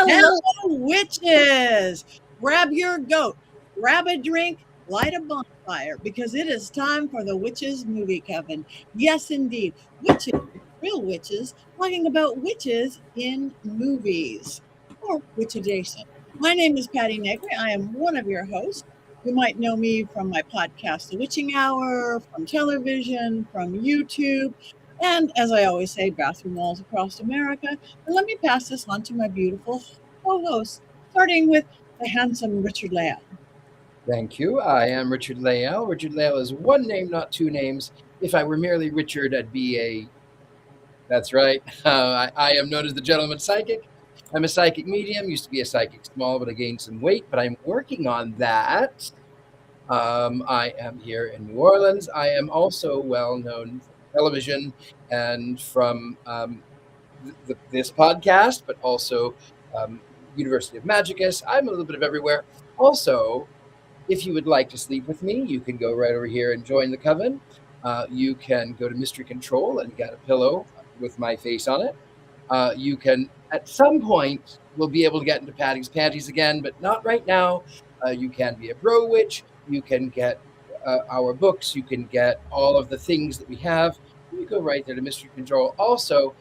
Hello, witches! Grab your goat, grab a drink, light a bonfire, because it is time for the Witches Movie Coven. Yes, indeed. Witches, real witches, talking about witches in movies or witch adjacent. My name is Patty Negri. I am one of your hosts. You might know me from my podcast, The Witching Hour, from television, from YouTube, and as I always say, bathroom walls across America. And let me pass this on to my beautiful co-host, starting with the handsome Richard Leal. Thank you. I am Richard Leal. Richard Leal is one name, not two names. If I were merely Richard, I'd be a. That's right. I am known as the gentleman psychic. I'm a psychic medium. Used to be a psychic small, but I gained some weight. But I'm working on that. I am here in New Orleans. I am also well known from television and from this podcast, but also University of Magicus. I'm a little bit of everywhere. Also, if you would like to sleep with me, you can go right over here and join the coven. You can go to Mystery Control and get a pillow with my face on it. You can, at some point, we'll be able to get into Patty's panties again, but not right now. You can be a bro witch. You can get our books. You can get all of the things that we have. You go right there to Mystery Control. Also,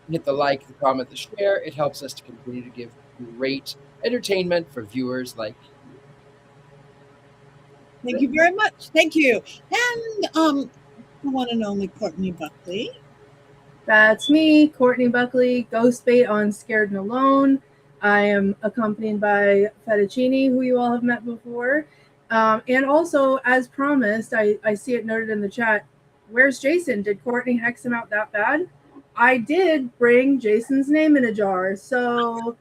hit the like, the comment, the share. It helps us to continue to give great entertainment for viewers like you. Thank you very much. Thank you. And the one and only Courtney Buckley. That's me, Courtney Buckley, Ghost Bait on Scared and Alone. I am accompanied by Fettuccine, who you all have met before. And also, as promised, I see it noted in the chat, where's Jason? Did Courtney hex him out that bad? I did bring Jason's name in a jar, so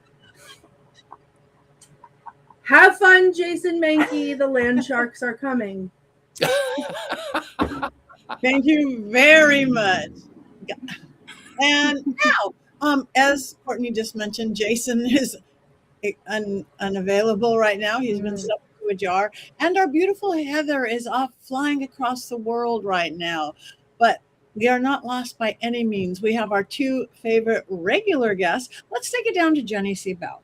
have fun, Jason Mankey. The land sharks are coming. Thank you very much. And now, as Courtney just mentioned, Jason is unavailable right now. He's been stuffed into a jar. And our beautiful Heather is off flying across the world right now. But we are not lost by any means. We have our two favorite regular guests. Let's take it down to Jenny Seabell.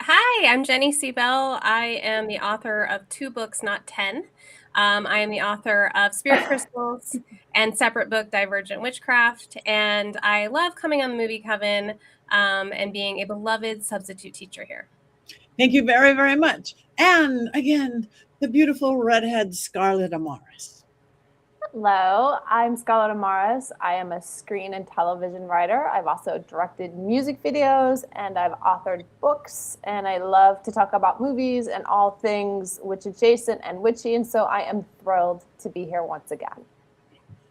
Hi, I'm Jenny Seabell. I am the author of 2 books, not 10. I am the author of Spirit Crystals and separate book Divergent Witchcraft. And I love coming on the Movie Coven and being a beloved substitute teacher here. Thank you very, very much. And again, the beautiful redhead Scarlett Amaris. Hello, I'm Scarlett Amaris. I am a screen and television writer. I've also directed music videos and I've authored books, and I love to talk about movies and all things witch adjacent and witchy, and so I am thrilled to be here once again.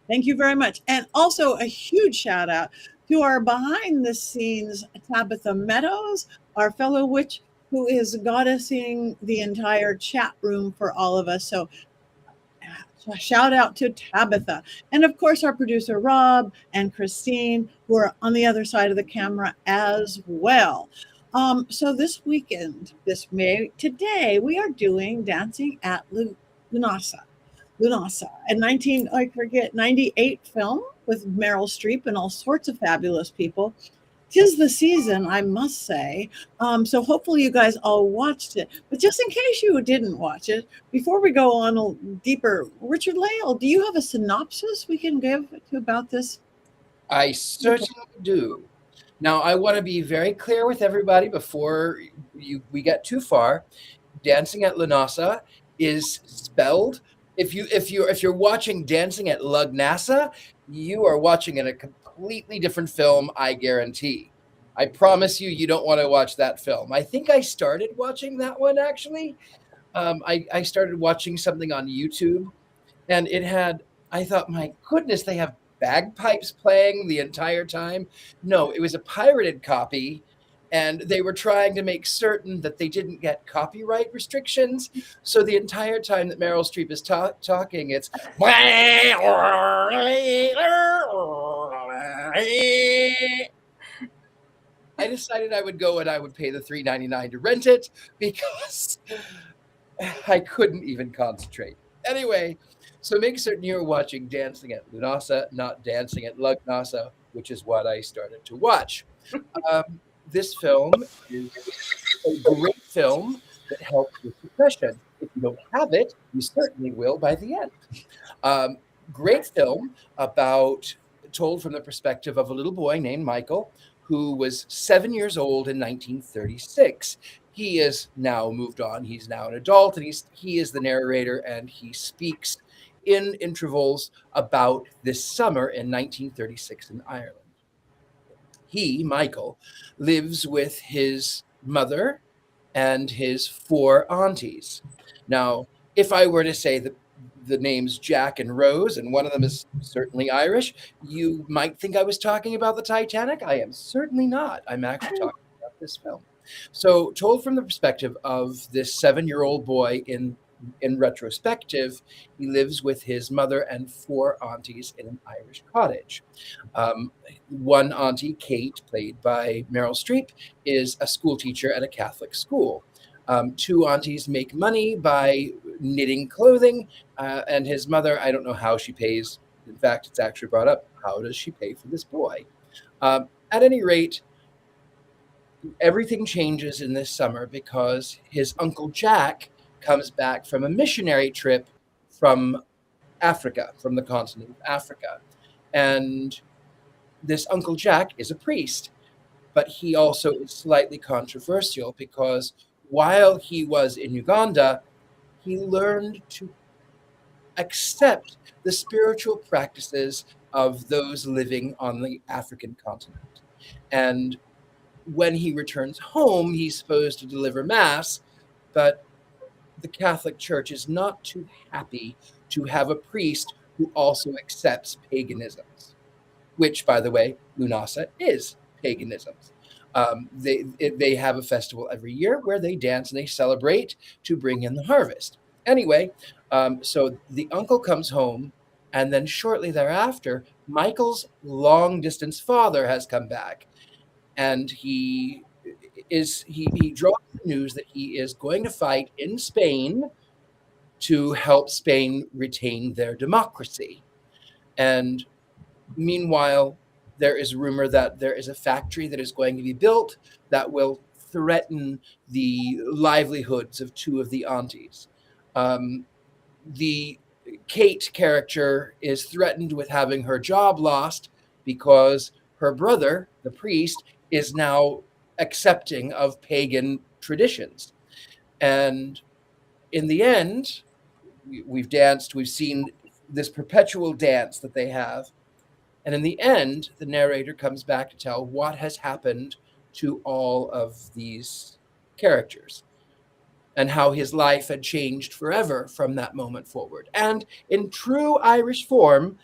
Thank you very much. And also a huge shout out to our behind the scenes Tabitha Meadows, our fellow witch who is goddessing the entire chat room for all of us. So shout out to Tabitha. And of course, our producer, Rob and Christine, who are on the other side of the camera as well. So this weekend, today, we are doing Dancing at Lughnasa, a 98 film with Meryl Streep and all sorts of fabulous people. 'Tis the season, I must say. So hopefully you guys all watched it. But just in case you didn't watch it, before we go on a deeper, Richard Leal, do you have a synopsis we can give about this? I certainly do. Now, I want to be very clear with everybody before we get too far. Dancing at Lughnasa is spelled. If you're watching Dancing at Lughnasa, you are watching in a completely different film, I guarantee. I promise you don't want to watch that film. I think I started watching that one, actually. I started watching something on YouTube, and I thought, my goodness, they have bagpipes playing the entire time. No, it was a pirated copy, and they were trying to make certain that they didn't get copyright restrictions. So the entire time that Meryl Streep is talking, it's I decided I would go and I would pay the $3.99 to rent it because I couldn't even concentrate. Anyway, so make certain you're watching Dancing at Lughnasa, not Dancing at Lughnasa, which is what I started to watch. this film is a great film that helps with depression. If you don't have it, you certainly will by the end. Um, Great film about told from the perspective of a little boy named Michael who was 7 years old in 1936. He is now moved on. He's now an adult, and he is the narrator, and he speaks in intervals about this summer in 1936 in Ireland. He, Michael, lives with his mother and his four aunties. Now, if I were to say the names Jack and Rose, and one of them is certainly Irish, you might think I was talking about the Titanic. I am certainly not. I'm actually talking about this film. So, told from the perspective of this 7-year-old boy in retrospective, he lives with his mother and four aunties in an Irish cottage. One auntie, Kate, played by Meryl Streep, is a school teacher at a Catholic school. Two aunties make money by knitting clothing, and his mother, I don't know how she pays. In fact, it's actually brought up, how does she pay for this boy? At any rate, everything changes in this summer because his Uncle Jack comes back from a missionary trip from Africa, from the continent of Africa. And this Uncle Jack is a priest, but he also is slightly controversial because while he was in Uganda, he learned to accept the spiritual practices of those living on the African continent. And when he returns home, he's supposed to deliver Mass, but the Catholic Church is not too happy to have a priest who also accepts paganisms, which, by the way, Lughnasa is paganisms. They have a festival every year where they dance and they celebrate to bring in the harvest. Anyway, so the uncle comes home, and then shortly thereafter, Michael's long-distance father has come back, and he drops the news that he is going to fight in Spain to help Spain retain their democracy. And meanwhile, there is rumor that there is a factory that is going to be built that will threaten the livelihoods of two of the aunties. The Kate character is threatened with having her job lost because her brother, the priest, is now accepting of pagan traditions. And in the end, we've danced, we've seen this perpetual dance that they have. And in the end, the narrator comes back to tell what has happened to all of these characters and how his life had changed forever from that moment forward. And in true Irish form,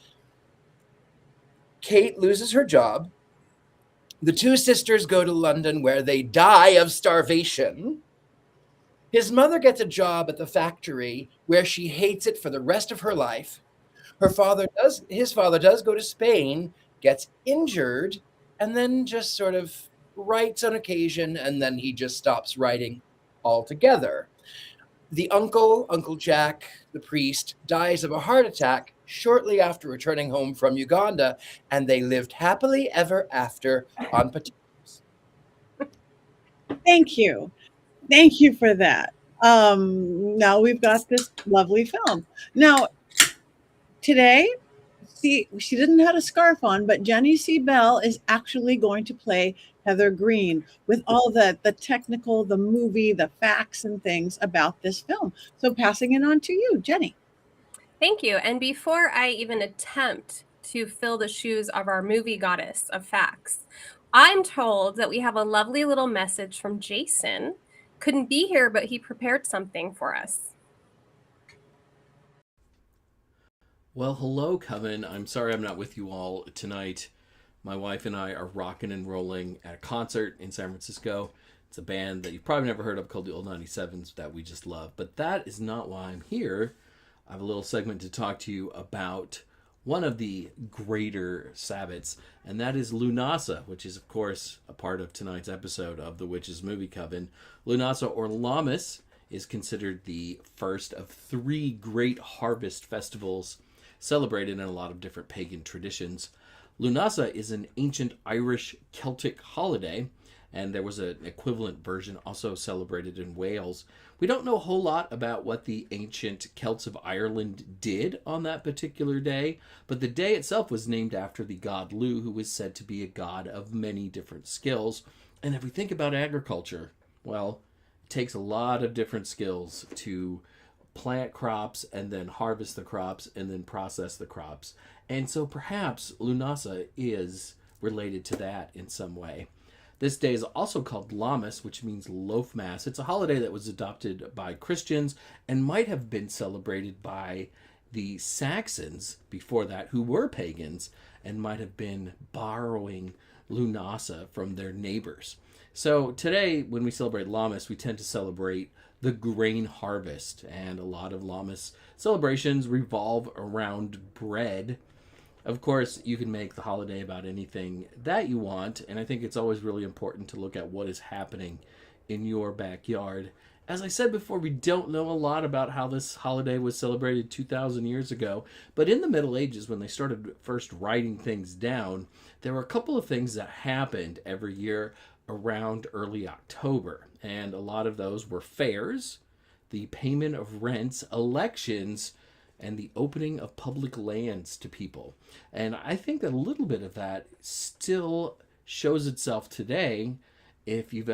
Kate loses her job. The two sisters go to London where they die of starvation. His mother gets a job at the factory where she hates it for the rest of her life. His father does go to Spain, gets injured, and then just sort of writes on occasion, and then he just stops writing altogether. The Uncle Jack, the priest, dies of a heart attack shortly after returning home from Uganda, and they lived happily ever after on potatoes. Thank you. Thank you for that. Now we've got this lovely film. Now, today, see, she didn't have a scarf on, but Jenny C. Bell is actually going to play Heather Green with all the technical, the movie, the facts and things about this film. So passing it on to you, Jenny. Thank you. And before I even attempt to fill the shoes of our movie goddess of facts, I'm told that we have a lovely little message from Jason. Couldn't be here, but he prepared something for us. Well, hello, Coven. I'm sorry I'm not with you all tonight. My wife and I are rocking and rolling at a concert in San Francisco. It's a band that you've probably never heard of called the Old 97s that we just love. But that is not why I'm here. I have a little segment to talk to you about one of the greater Sabbats, and that is Lughnasa, which is, of course, a part of tonight's episode of the Witches Movie Coven. Lughnasa, or Lammas, is considered the first of three great harvest festivals celebrated in a lot of different pagan traditions. Lughnasa is an ancient Irish Celtic holiday, and there was an equivalent version also celebrated in Wales. We don't know a whole lot about what the ancient Celts of Ireland did on that particular day, but the day itself was named after the god Lugh, who was said to be a god of many different skills. And if we think about agriculture, well, it takes a lot of different skills to plant crops and then harvest the crops and then process the crops. And so perhaps Lughnasa is related to that in some way. This day is also called Lammas, which means loaf mass. It's a holiday that was adopted by Christians and might have been celebrated by the Saxons before that, who were pagans, and might have been borrowing Lughnasa from their neighbors. So today, when we celebrate Lammas, we tend to celebrate the grain harvest, and a lot of Lammas celebrations revolve around bread. Of course, you can make the holiday about anything that you want, and I think it's always really important to look at what is happening in your backyard. As I said before, we don't know a lot about how this holiday was celebrated 2,000 years ago, but in the Middle Ages, when they started first writing things down, there were a couple of things that happened every year around early October, and a lot of those were fairs, the payment of rents, elections, and the opening of public lands to people. And I think that a little bit of that still shows itself today. If you've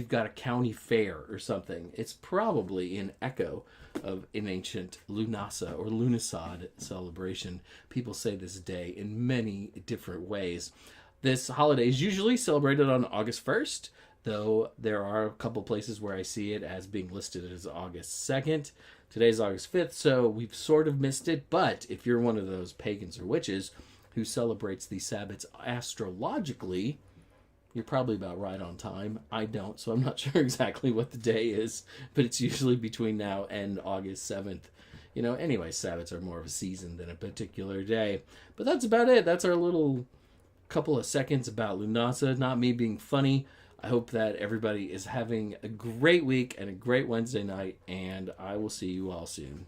got a county fair or something, it's probably an echo of an ancient Lughnasa or Lughnasadh celebration. People say this day in many different ways. This holiday is usually celebrated on August 1st, though there are a couple places where I see it as being listed as August 2nd. Today's August 5th, so we've sort of missed it, but if you're one of those pagans or witches who celebrates the Sabbats astrologically, you're probably about right on time. I don't, so I'm not sure exactly what the day is, but it's usually between now and August 7th. Anyway, Sabbats are more of a season than a particular day. But that's about it. That's our little couple of seconds about Lughnasa, not me being funny. I hope that everybody is having a great week and a great Wednesday night, and I will see you all soon.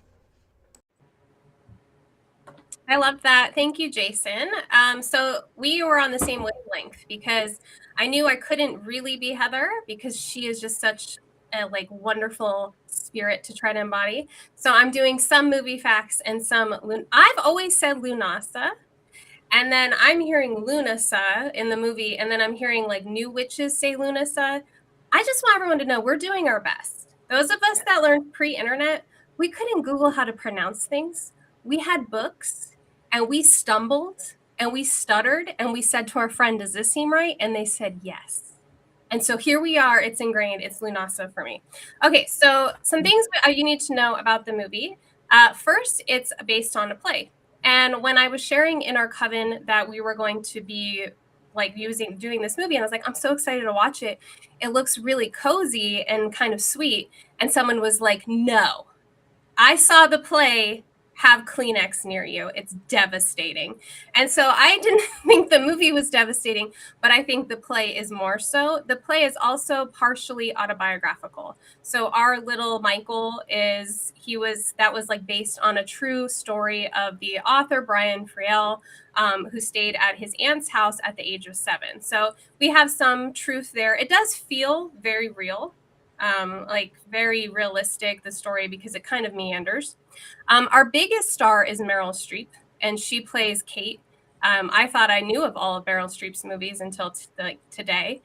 I love that. Thank you, Jason. So we were on the same wavelength because I knew I couldn't really be Heather because she is just such a wonderful spirit to try to embody. So I'm doing some movie facts and some. I've always said Lughnasa. And then I'm hearing Lughnasa in the movie, and then I'm hearing new witches say Lughnasa. I just want everyone to know we're doing our best. Those of us that learned pre-internet, we couldn't Google how to pronounce things. We had books, and we stumbled, and we stuttered, and we said to our friend, does this seem right? And they said yes. And so here we are. It's ingrained. It's Lughnasa for me. Okay, so some things you need to know about the movie. First, it's based on a play. And when I was sharing in our coven that we were going to be doing this movie, and I was like, I'm so excited to watch it. It looks really cozy and kind of sweet. And someone was like, no, I saw the play. Have Kleenex near you. It's devastating. And so I didn't think the movie was devastating, but I think the play is more so. The play is also partially autobiographical. So our little Michael that was based on a true story of the author, Brian Friel, who stayed at his aunt's house at the age of 7. So we have some truth there. It does feel very real. Very realistic, the story, because it kind of meanders. Our biggest star is Meryl Streep, and she plays Kate. I thought I knew of all of Meryl Streep's movies until today.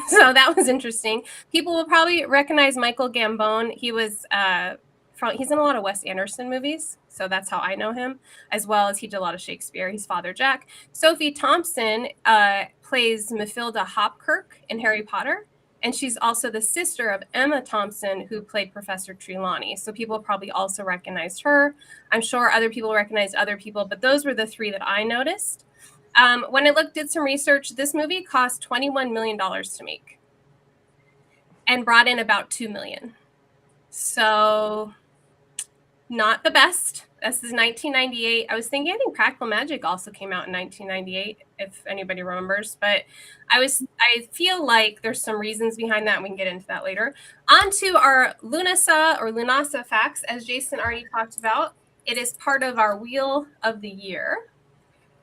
So that was interesting. People will probably recognize Michael Gambon. He's in a lot of Wes Anderson movies, so that's how I know him, as well as he did a lot of Shakespeare. He's Father Jack. Sophie Thompson plays Mathilda Hopkirk in Harry Potter. And she's also the sister of Emma Thompson, who played Professor Trelawney. So people probably also recognized her. I'm sure other people recognized other people, but those were the three that I noticed. When I did some research, this movie cost $21 million to make and brought in about $2 million. So not the best. This is 1998. I think Practical Magic also came out in 1998, if anybody remembers. But I feel like there's some reasons behind that, and we can get into that later. On to our Lughnasa facts, as Jason already talked about. It is part of our Wheel of the Year.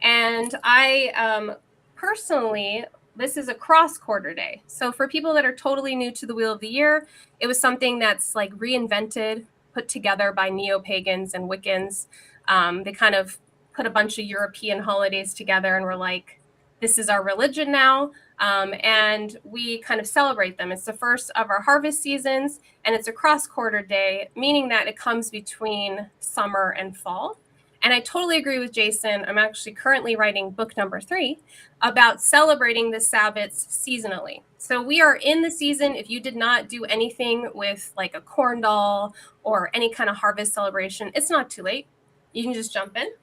And I personally this is a cross quarter day. So for people that are totally new to the Wheel of the Year, it was something that's like reinvented, put together by neo-pagans and Wiccans. They kind of put a bunch of European holidays together and were like, this is our religion now. And we kind of celebrate them. It's the first of our harvest seasons, and it's a cross quarter day, meaning that it comes between summer and fall. And I totally agree with Jason. I'm actually currently writing book number 3 about celebrating the Sabbats seasonally. So we are in the season. If you did not do anything with like a corn doll or any kind of harvest celebration, it's not too late. You can just jump in.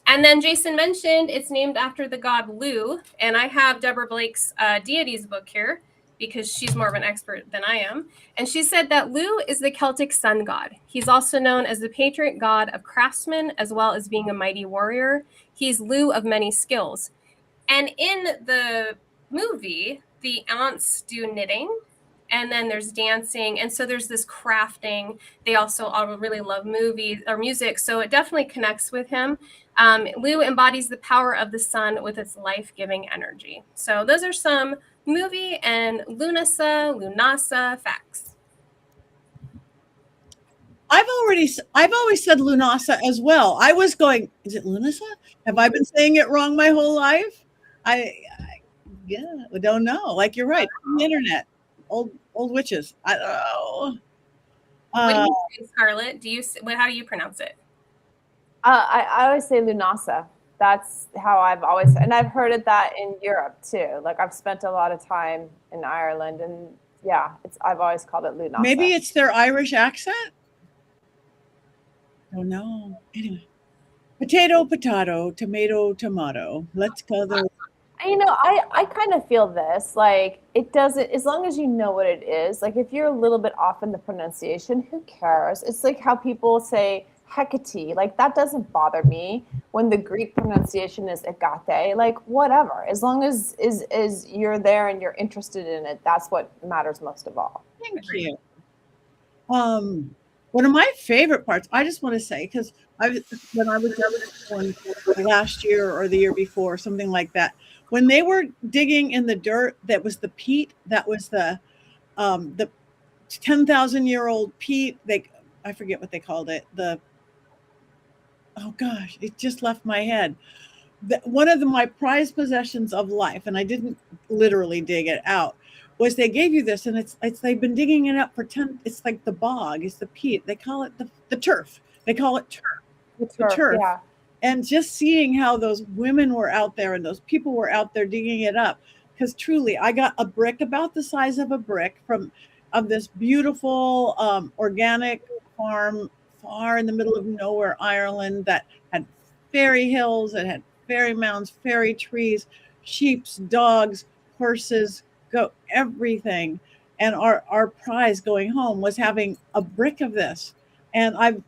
And then Jason mentioned it's named after the god Lu. And I have Deborah Blake's Deities book here because she's more of an expert than I am. And she said that Lu is the Celtic sun god. He's also known as the patron god of craftsmen, as well as being a mighty warrior. He's Lu of many skills. And in the movie, the aunts do knitting, and then there's dancing. And so there's this crafting. They also all really love movies or music. So it definitely connects with him. Lu embodies the power of the sun with its life-giving energy. So those are some movie and Lughnasa facts. I've always said Lughnasa as well. I was going, is it Lughnasa? Have I been saying it wrong my whole life? I don't know. Like, you're right. The internet, old witches. I don't know. What do you say, Scarlett? How do you pronounce it? I always say Lughnasa. That's how I've always, and I've heard it that in Europe too. Like, I've spent a lot of time in Ireland, and yeah, I've always called it Lughnasa. Maybe it's their Irish accent. Oh no. Anyway, potato, tomato, tomato. Let's go there. I kind of feel this, like, it doesn't, as long as you know what it is, like, if you're a little bit off in the pronunciation, who cares? It's like how people say Hecate, like, that doesn't bother me when the Greek pronunciation is Agate, like, whatever, as long as you're there and you're interested in it, that's what matters most of all. Thank you. One of my favorite parts, I just want to say, because when I was last year or the year before, something like that, when they were digging in the dirt, that was the peat, that was the 10,000-year-old peat. I forget what they called it. Oh gosh, it just left my head. One of my prized possessions of life, and I didn't literally dig it out, was they gave you this, and it's they've been digging it up for it's like the bog, it's the peat. They call it the turf. They call it turf. The turf. Yeah. And just seeing how those women were out there and those people were out there digging it up, because truly, I got a brick about the size of a brick of this beautiful organic farm far in the middle of nowhere, Ireland, that had fairy hills, it had fairy mounds, fairy trees, sheep, dogs, horses, everything. And our prize going home was having a brick of this. And I've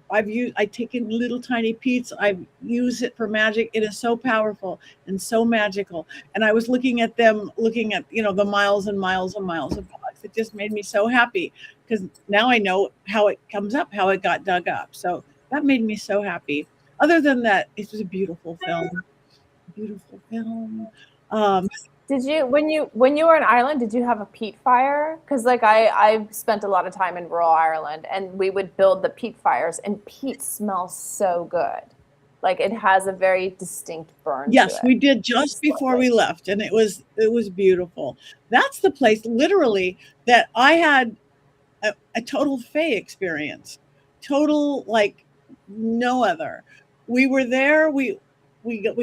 taken little tiny peats. I've used it for magic. It is so powerful and so magical. And I was looking at the miles and miles and miles of box. It just made me so happy, because now I know how it comes up, how it got dug up. So that made me so happy. Other than that, it was a beautiful film. Beautiful film. Did you, when you were in Ireland, did you have a peat fire? Because like I've spent a lot of time in rural Ireland, and we would build the peat fires, and peat smells so good. Like, it has a very distinct burn. Yes, we did just before we left, and it was beautiful. That's the place literally that I had a total Fae experience. Total, like no other. We were there, we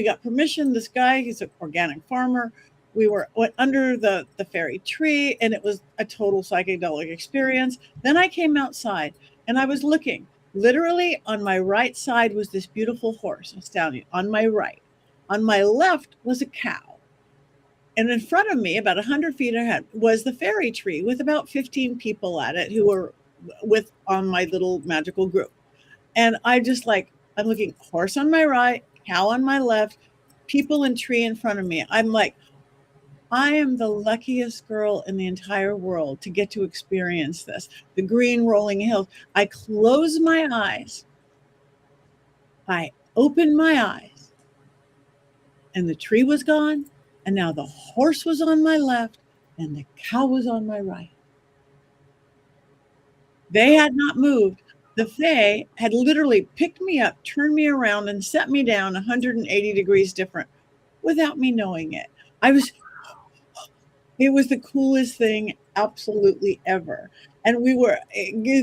got permission. This guy, he's an organic farmer. We went under the fairy tree, and it was a total psychedelic experience. Then I came outside, and I was looking. Literally, on my right side was this beautiful horse, a stallion, on my right. On my left was a cow. And in front of me, about 100 feet ahead, was the fairy tree with about 15 people at it who were on my little magical group. And I'm looking, horse on my right, cow on my left, people and tree in front of me. I'm like, I am the luckiest girl in the entire world to get to experience this. The green rolling hills. I close my eyes. I open my eyes. And the tree was gone. And now the horse was on my left and the cow was on my right. They had not moved. The Fae had literally picked me up, turned me around, and set me down 180 degrees different without me knowing it. It was the coolest thing absolutely ever. And we were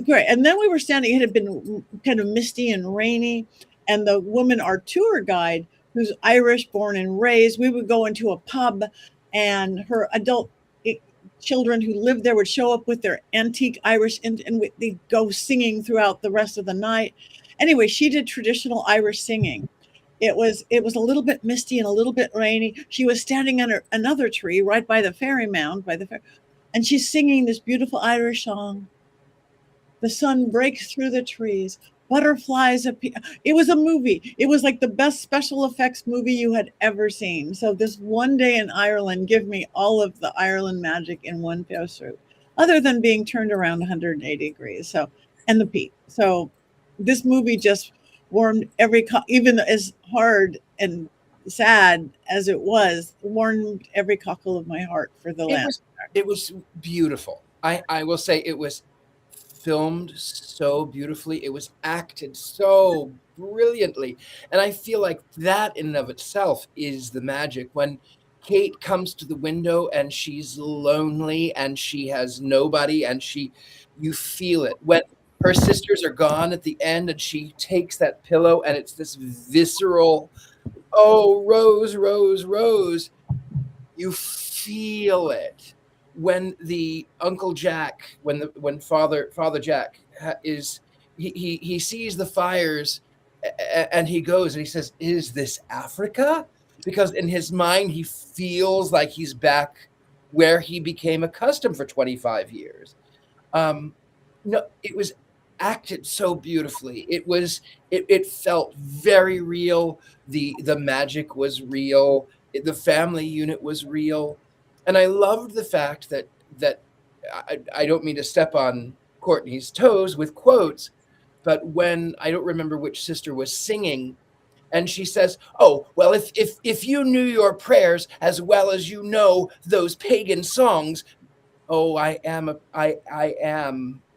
great. And then we were standing, it had been kind of misty and rainy. And the woman, our tour guide, who's Irish, born and raised, we would go into a pub and her adult children who lived there would show up with their antique Irish and they'd go singing throughout the rest of the night. Anyway, she did traditional Irish singing. It was a little bit misty and a little bit rainy. She was standing under another tree right by the fairy mound, and she's singing this beautiful Irish song. The sun breaks through the trees. Butterflies appear. It was a movie. It was like the best special effects movie you had ever seen. So this one day in Ireland gave me all of the Ireland magic in one fell swoop, other than being turned around 180 degrees. So, and the peat. So this movie just warmed even as hard and sad as it was, warmed every cockle of my heart for the land. It was beautiful. I will say it was filmed so beautifully. It was acted so brilliantly. And I feel like that in and of itself is the magic. When Kate comes to the window and she's lonely and she has nobody and you feel it. When her sisters are gone at the end and she takes that pillow and it's this visceral, oh, Rose, Rose, Rose. You feel it. When the Uncle Jack, when Father Jack he sees the fires and he goes and he says, "Is this Africa?" Because in his mind he feels like he's back where he became accustomed for 25 years. No, it was acted so beautifully. It felt very real. The magic was real. The family unit was real. And I loved the fact that I don't mean to step on Courtney's toes with quotes, but when I don't remember which sister was singing, and she says, "Oh, well, if you knew your prayers as well as you know those pagan songs, oh, I am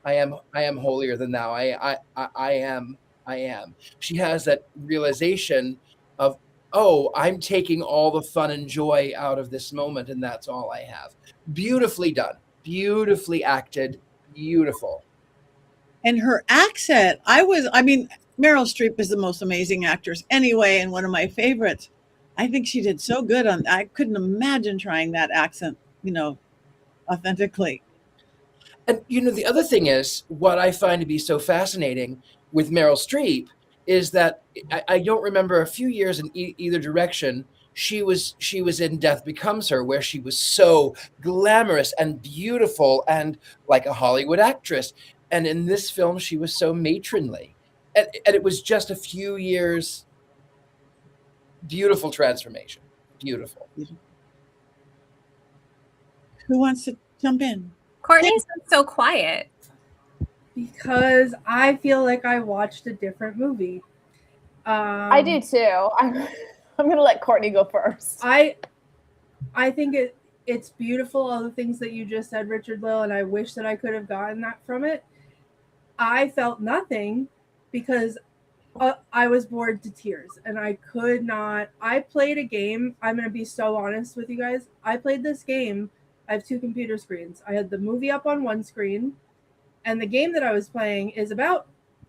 holier than thou. I am." She has that realization of, oh, I'm taking all the fun and joy out of this moment, and that's all I have. Beautifully done, beautifully acted, beautiful. And her accent, Meryl Streep is the most amazing actress anyway, and one of my favorites. I think she did so good I couldn't imagine trying that accent, authentically. And the other thing is, what I find to be so fascinating with Meryl Streep is that I don't remember a few years in either direction. She was in Death Becomes Her, where she was so glamorous and beautiful and like a Hollywood actress. And in this film, she was so matronly. And it was just a few years. Beautiful transformation. Beautiful. Who wants to jump in? Courtney's so quiet. Because I feel like I watched a different movie. I do too. I'm going to let Courtney go first. I think it's beautiful, all the things that you just said, Richard Lill, and I wish that I could have gotten that from it. I felt nothing because I was bored to tears and I could not. I played a game. I'm going to be so honest with you guys. I played this game. I have two computer screens. I had the movie up on one screen, and the game that I was playing is about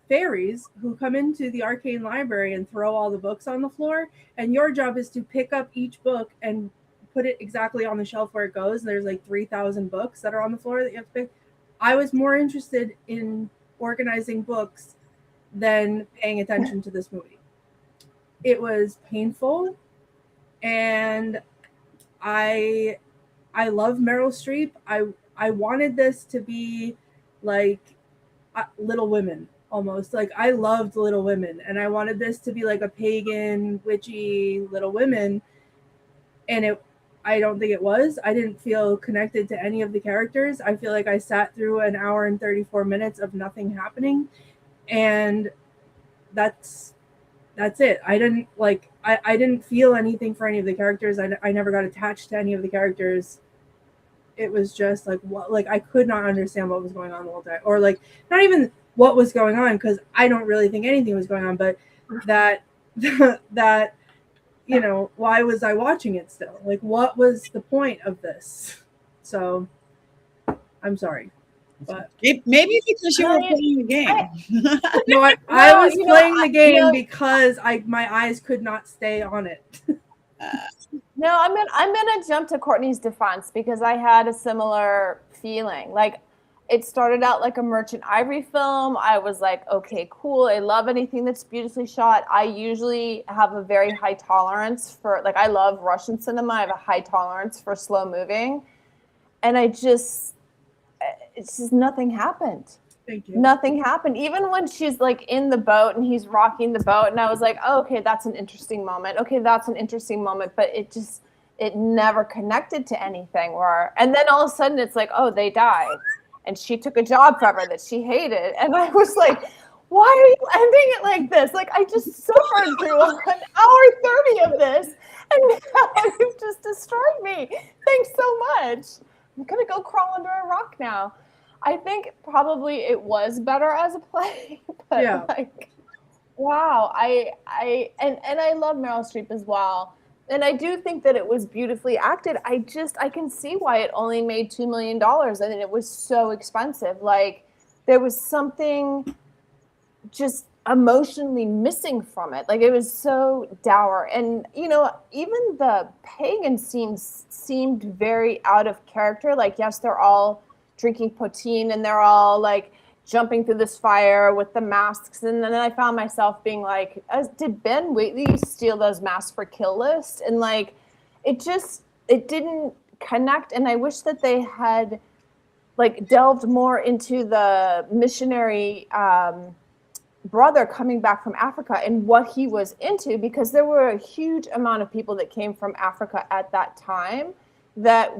fairies who come into the arcane library and throw all the books on the floor. And your job is to pick up each book and put it exactly on the shelf where it goes. And there's like 3,000 books that are on the floor that you have to pick. I was more interested in organizing books than paying attention to this movie. It was painful, and I love Meryl Streep. I wanted this to be like Little Women, almost. Like, I loved Little Women, and I wanted this to be like a pagan, witchy Little Women, and I don't think it was. I didn't feel connected to any of the characters. I feel like I sat through an hour and 34 minutes of nothing happening, and that's that's it. I didn't like. I didn't feel anything for any of the characters. I never got attached to any of the characters. It was just like what, like I could not understand what was going on the whole time, or like not even what was going on, because I don't really think anything was going on, but that that why was I watching it still? Like, what was the point of this? So I'm sorry, but Maybe because you were playing the game. no, I was playing the game because my eyes could not stay on it. No, I'm gonna jump to Courtney's defense, because I had a similar feeling. Like, it started out like a Merchant Ivory film. I was like, okay, cool. I love anything that's beautifully shot. I usually have a very high tolerance for, like, I love Russian cinema. I have a high tolerance for slow moving, and it's just nothing happened. Thank you. Nothing happened. Even when she's like in the boat and he's rocking the boat, and I was like, oh, okay, that's an interesting moment. Okay, that's an interesting moment. But it never connected to anything. And then all of a sudden it's like, oh, they died. And she took a job forever that she hated. And I was like, why are you ending it like this? Like, I just suffered through an hour 30 of this, and now you've just destroyed me. Thanks so much. I'm gonna go crawl under a rock now. I think probably it was better as a play, but Yeah. like, wow. I love Meryl Streep as well. And I do think that it was beautifully acted. I can see why it only made $2 million. I mean, it was so expensive. Like, there was something just emotionally missing from it. Like, it was so dour. And, even the pagan scenes seemed very out of character. Like, yes, they're all drinking poutine and they're all like jumping through this fire with the masks. And then I found myself being like, did Ben Wheatley steal those masks for Kill List? And like, it didn't connect. And I wish that they had like delved more into the missionary brother coming back from Africa and what he was into, because there were a huge amount of people that came from Africa at that time that,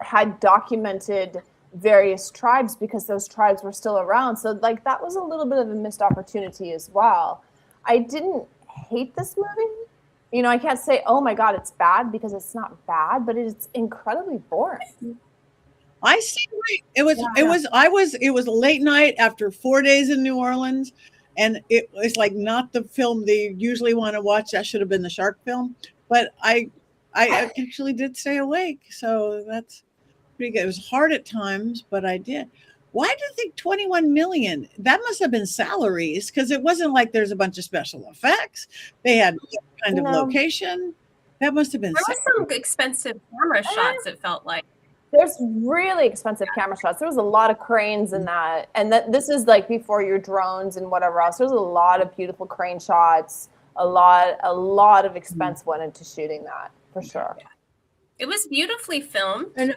had documented various tribes, because those tribes were still around. So like, that was a little bit of a missed opportunity as well. I didn't hate this movie. I can't say, oh my God, it's bad, because it's not bad, but it's incredibly boring. I see. It was late night after 4 days in New Orleans, and it was like not the film they usually want to watch. That should have been the shark film, but I actually did stay awake, so that's pretty good. It was hard at times, but I did. Why do you think 21 million? That must have been salaries, because it wasn't like there's a bunch of special effects. They had kind of location. That must have been. There was some expensive camera shots, it felt like. There's really expensive camera shots. There was a lot of cranes in that. And this is like before your drones and whatever else. There's a lot of beautiful crane shots. A lot of expense went into shooting that, for sure. Yeah. It was beautifully filmed. And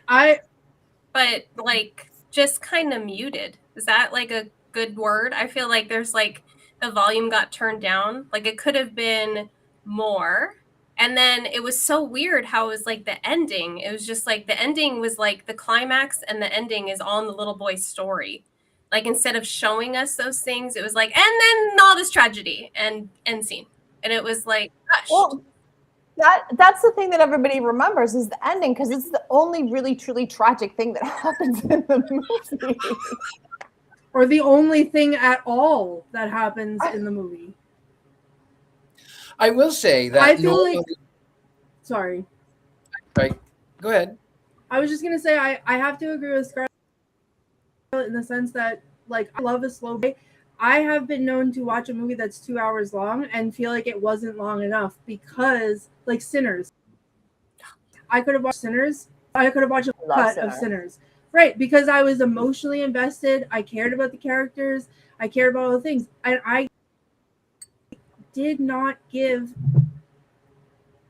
but like just kind of muted. Is that like a good word? I feel like there's like the volume got turned down. Like, it could have been more. And then it was so weird how it was like the ending. It was just like the ending was like the climax, and the ending is on the little boy's story. Like, instead of showing us those things, it was like, and then all this tragedy and end scene. And it was like, gosh. Well, that's the thing that everybody remembers, is the ending, because it's the only really truly tragic thing that happens in the movie. Or the only thing at all that happens in the movie. I will say that I feel like. Sorry. Right. Go ahead. I was just gonna say I have to agree with Scarlett in the sense that, like, I love a slow day. I have been known to watch a movie that's 2 hours long and feel like it wasn't long enough, because, like, Sinners. I could have watched Sinners. I could have watched a cut of Sinners. Right, because I was emotionally invested. I cared about the characters. I cared about all the things. And I did not give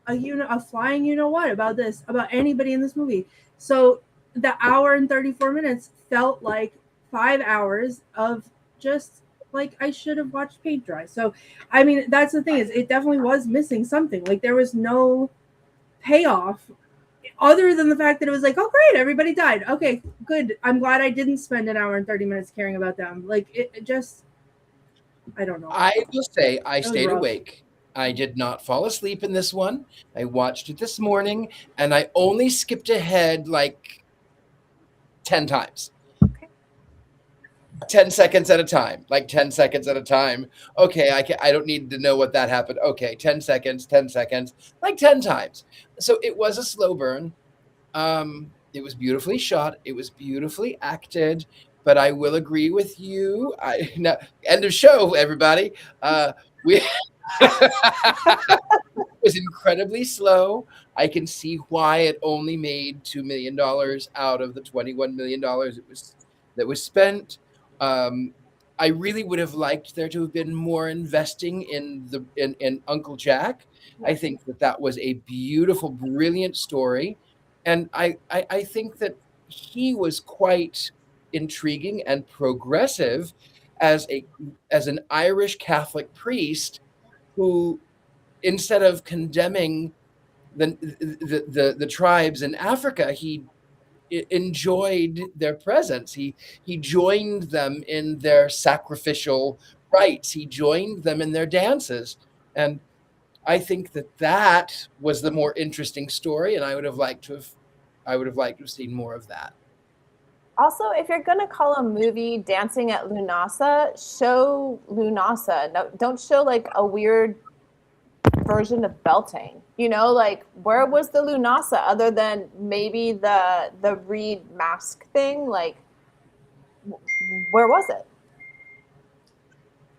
a flying you-know-what about this, about anybody in this movie. So the hour and 34 minutes felt like 5 hours of just, like, I should have watched paint dry. So, I mean, that's the thing, is it definitely was missing something. Like, there was no payoff other than the fact that it was like, oh, great, everybody died. Okay, good. I'm glad I didn't spend an hour and 30 minutes caring about them. Like, it just, I don't know. I will say I was stayed rough. awake. I did not fall asleep in this one. I watched it this morning, and I only skipped ahead like 10 times. 10 seconds at a time, like 10 seconds at a time. Okay, I don't need to know what that happened. Okay, 10 seconds, like 10 times. So it was a slow burn. It was beautifully shot. It was beautifully acted. But I will agree with you. No, end of show, everybody. We it was incredibly slow. I can see why it only made $2 million out of the $21 million that was spent. I really would have liked there to have been more investing in Uncle Jack. I think that was a beautiful, brilliant story, and I think that he was quite intriguing and progressive as an Irish Catholic priest who, instead of condemning the tribes in Africa, he enjoyed their presence. He joined them in their sacrificial rites. He joined them in their dances, and I think that was the more interesting story. And I would have liked to have seen more of that. Also, if you're going to call a movie Dancing at Lughnasa, show Lughnasa. No, don't show like a weird version of belting. You know, like where was the Lughnasa other than maybe the reed mask thing? Like, where was it?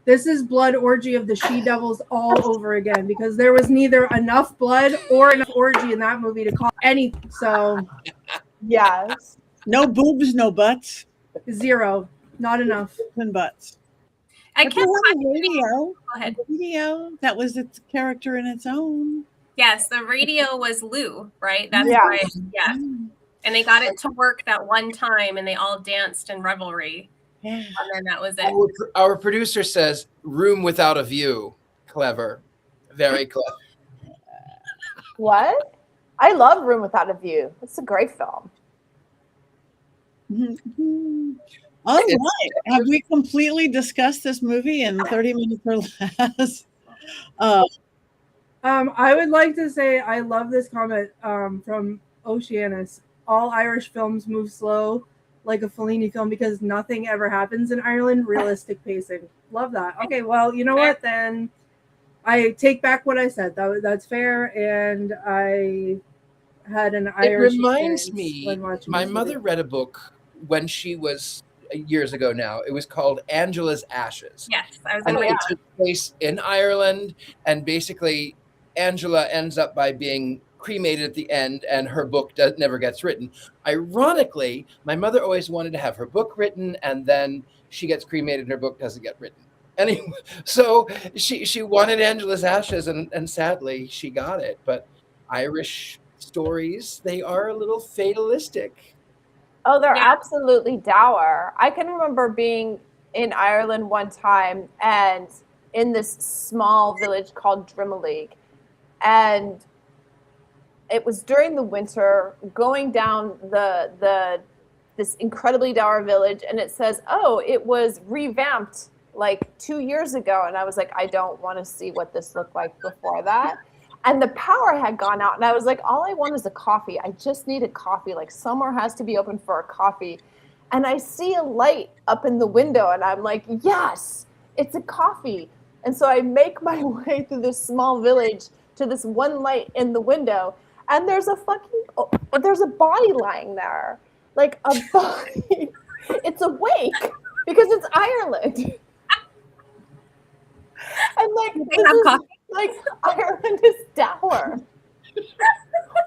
This is blood orgy of the she-devils all over again, because there was neither enough blood or enough orgy in that movie to call anything. So Yes. No boobs, no butts, 0, not enough. and butts. I But can't there was find a radio. Go ahead. A radio that was its character in its own. Yes, the radio was Lou, right? That's Yeah. why. Yeah. And they got it to work that one time, and they all danced in revelry. Yeah. And then that was it. Our producer says, "Room without a view." Clever, very clever. What? I love Room Without a View. It's a great film. All right. Have we completely discussed this movie in 30 minutes or less? I would like to say I love this comment from Oceanus. All Irish films move slow like a Fellini film because nothing ever happens in Ireland. Realistic pacing. Love that. Okay, well, you know what? Then I take back what I said. That's fair. And I had an Irish. It reminds me, when watching my this mother movie. read a book when she was years ago now. It was called Angela's Ashes. Yes, I was And going to it took place in Ireland, and basically Angela ends up by being cremated at the end, and her book never gets written. Ironically, my mother always wanted to have her book written, and then she gets cremated and her book doesn't get written. Anyway, so she wanted Angela's Ashes, and sadly she got it. But Irish stories, they are a little fatalistic. Oh, they're Yeah. absolutely dour. I can remember being in Ireland one time and in this small village called Drimoleague. And it was during the winter, going down this incredibly dour village, and it says, oh, it was revamped like 2 years ago. And I was like, I don't want to see what this looked like before that. And the power had gone out, and I was like, all I want is a coffee. I just need a coffee. Like, somewhere has to be open for a coffee. And I see a light up in the window, and I'm like, yes, it's a coffee. And so I make my way through this small village to this one light in the window, and there's a body lying there. Like, a body. It's awake because it's Ireland. And like, like Ireland is dour.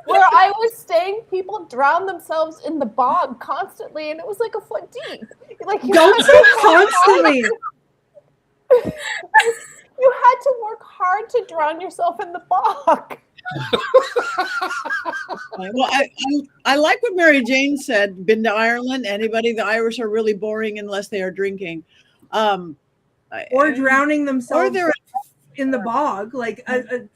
Where I was staying, people drown themselves in the bog constantly, and it was like a foot deep. Like, Don't say constantly. You had to work hard to drown yourself in the bog. Well, I like what Mary Jane said. Been to Ireland? Anybody? The Irish are really boring unless they are drinking, Or drowning themselves or they're in the bog. Like, I think